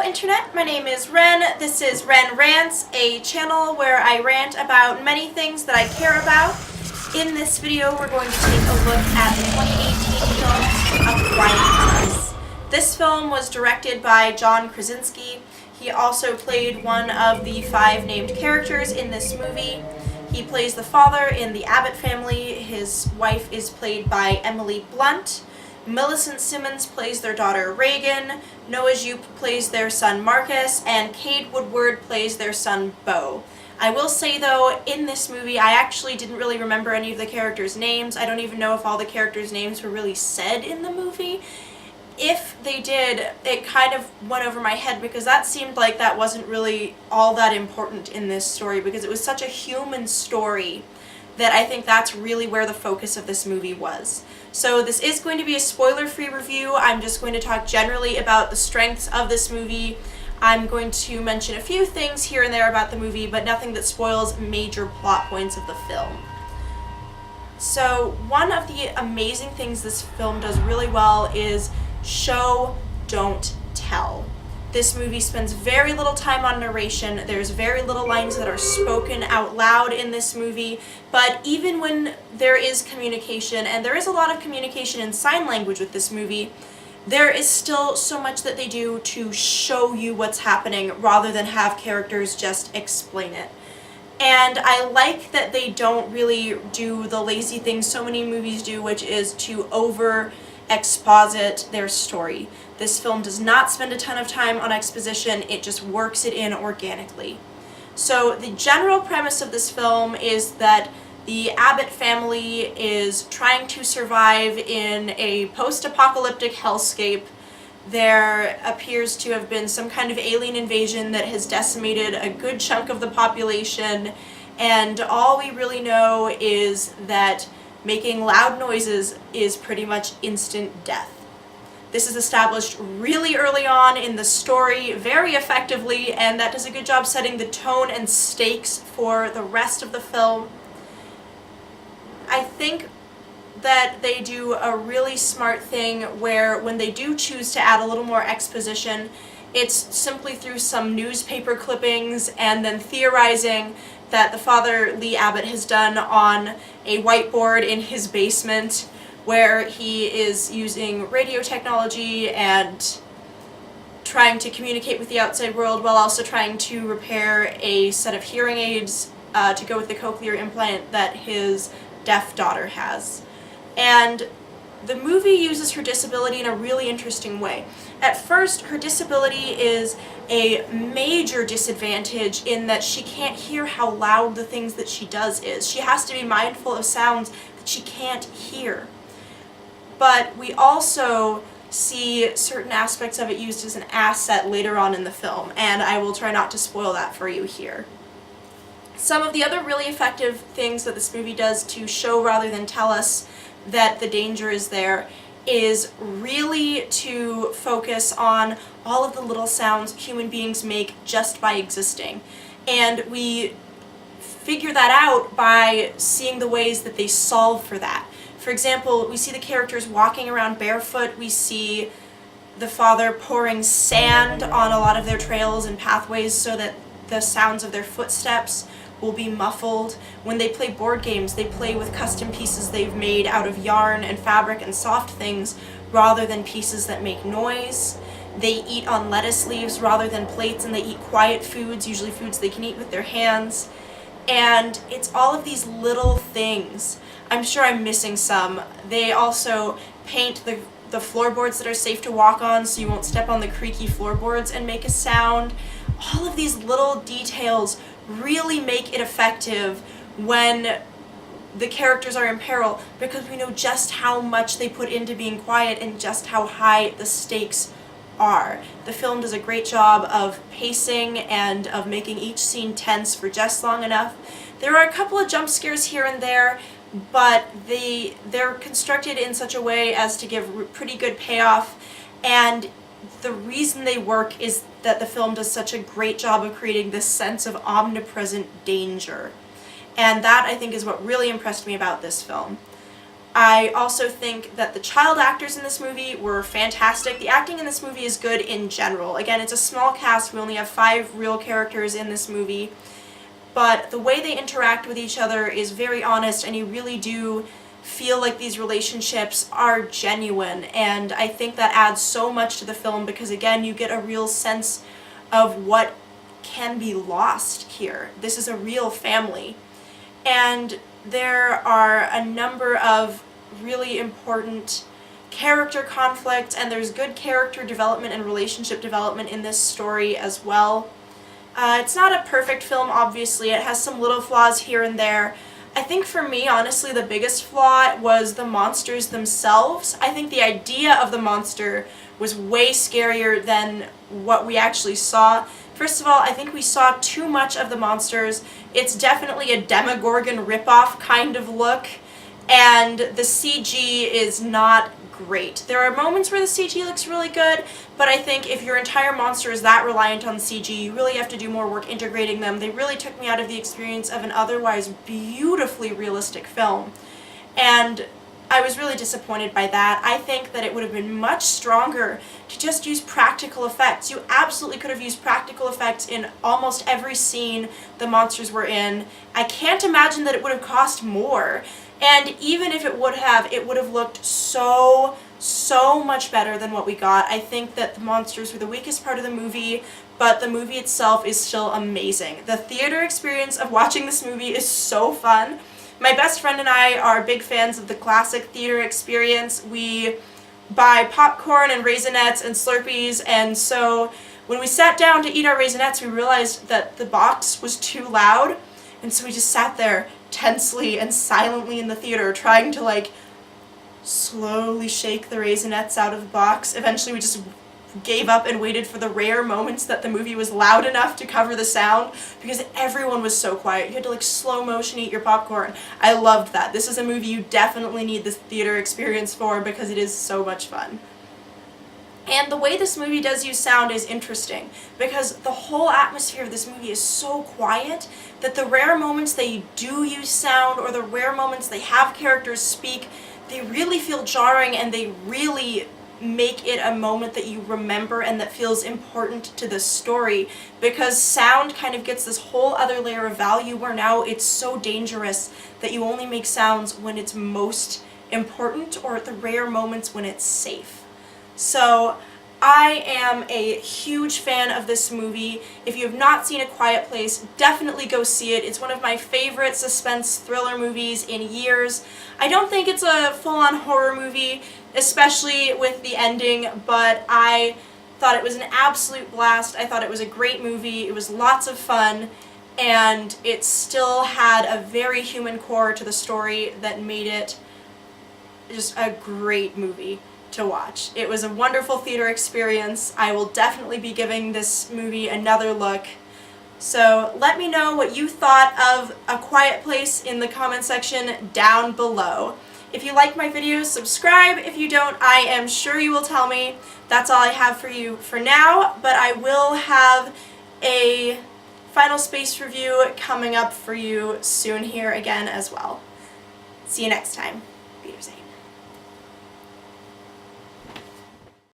Internet, my name is Ren. This is Ren Rants, a channel where I rant about many things that I care about. In this video, we're going to take a look at the 2018 film A Quiet Place. This film was directed by John Krasinski. He also played one of the 5 named characters in this movie. He plays the father in the Abbott family. His wife is played by Emily Blunt. Millicent Simmonds plays their daughter Reagan, Noah Jupe plays their son Marcus, and Cade Woodward plays their son Beau. I will say though, in this movie I actually didn't really remember any of the characters' names. I don't even know if all the characters' names were really said in the movie. If they did, it kind of went over my head because that seemed like that wasn't really all that important in this story because it was such a human story that I think that's really where the focus of this movie was. So this is going to be a spoiler-free review. I'm just going to talk generally about the strengths of this movie. I'm going to mention a few things here and there about the movie, but nothing that spoils major plot points of the film. So one of the amazing things this film does really well is show, don't tell. This movie spends very little time on narration. There's very little lines that are spoken out loud in this movie, but even when there is communication, and there is a lot of communication in sign language with this movie, there is still so much that they do to show you what's happening rather than have characters just explain it. And I like that they don't really do the lazy thing so many movies do, which is to over-exposit their story. This film does not spend a ton of time on exposition, it just works it in organically. So the general premise of this film is that the Abbott family is trying to survive in a post-apocalyptic hellscape. There appears to have been some kind of alien invasion that has decimated a good chunk of the population, and all we really know is that making loud noises is pretty much instant death. This is established really early on in the story very effectively, and that does a good job setting the tone and stakes for the rest of the film. I think that they do a really smart thing where when they do choose to add a little more exposition, it's simply through some newspaper clippings and then theorizing that the father, Lee Abbott, has done on a whiteboard in his basement where he is using radio technology and trying to communicate with the outside world while also trying to repair a set of hearing aids to go with the cochlear implant that his deaf daughter has. And the movie uses her disability in a really interesting way. At first, her disability is a major disadvantage in that she can't hear how loud the things that she does is. She has to be mindful of sounds that she can't hear. But we also see certain aspects of it used as an asset later on in the film, and I will try not to spoil that for you here. Some of the other really effective things that this movie does to show rather than tell us that the danger is there is really to focus on all of the little sounds human beings make just by existing. And we figure that out by seeing the ways that they solve for that. For example, we see the characters walking around barefoot, we see the father pouring sand on a lot of their trails and pathways so that the sounds of their footsteps will be muffled. When they play board games, they play with custom pieces they've made out of yarn and fabric and soft things rather than pieces that make noise. They eat on lettuce leaves rather than plates, and they eat quiet foods, usually foods they can eat with their hands. And it's all of these little things. I'm sure I'm missing some. They also paint the floorboards that are safe to walk on so you won't step on the creaky floorboards and make a sound. All of these little details really make it effective when the characters are in peril because we know just how much they put into being quiet and just how high the stakes are. The film does a great job of pacing and of making each scene tense for just long enough. There are a couple of jump scares here and there, but they're constructed in such a way as to give pretty good payoff, and the reason they work is that the film does such a great job of creating this sense of omnipresent danger. And that, I think, is what really impressed me about this film. I also think that the child actors in this movie were fantastic. The acting in this movie is good in general. Again, it's a small cast. We only have 5 real characters in this movie. But the way they interact with each other is very honest, and you really do feel like these relationships are genuine. And I think that adds so much to the film because, again, you get a real sense of what can be lost here. This is a real family. And there are a number of really important character conflicts, and there's good character development and relationship development in this story as well. It's not a perfect film, obviously. It has some little flaws here and there. I think for me, honestly, the biggest flaw was the monsters themselves. I think the idea of the monster was way scarier than what we actually saw. First of all, I think we saw too much of the monsters. It's definitely a Demogorgon ripoff kind of look, and the CG is not great. There are moments where the CG looks really good, but I think if your entire monster is that reliant on CG, you really have to do more work integrating them. They really took me out of the experience of an otherwise beautifully realistic film, and I was really disappointed by that. I think that it would have been much stronger to just use practical effects. You absolutely could have used practical effects in almost every scene the monsters were in. I can't imagine that it would have cost more. And even if it would have looked so much better than what we got. I think that the monsters were the weakest part of the movie, but the movie itself is still amazing. The theater experience of watching this movie is so fun. My best friend and I are big fans of the classic theater experience. We buy popcorn and Raisinets and Slurpees, and so when we sat down to eat our Raisinets, we realized that the box was too loud, and so we just sat there tensely and silently in the theater trying to like slowly shake the Raisinets out of the box. Eventually we just gave up and waited for the rare moments that the movie was loud enough to cover the sound because everyone was so quiet. You had to like slow motion eat your popcorn. I loved that. This is a movie you definitely need this theater experience for because it is so much fun. And the way this movie does use sound is interesting because the whole atmosphere of this movie is so quiet that the rare moments they do use sound or the rare moments they have characters speak, they really feel jarring and they really make it a moment that you remember and that feels important to the story because sound kind of gets this whole other layer of value where now it's so dangerous that you only make sounds when it's most important or at the rare moments when it's safe. So I am a huge fan of this movie. If you have not seen A Quiet Place, definitely go see it. It's one of my favorite suspense thriller movies in years. I don't think it's a full-on horror movie, especially with the ending, but I thought it was an absolute blast. I thought it was a great movie. It was lots of fun, and it still had a very human core to the story that made it just a great movie to watch. It was a wonderful theater experience. I will definitely be giving this movie another look. So let me know what you thought of A Quiet Place in the comment section down below. If you like my videos, subscribe. If you don't, I am sure you will tell me. That's all I have for you for now, but I will have a Final Space review coming up for you soon here again as well. See you next time. Peter Zane.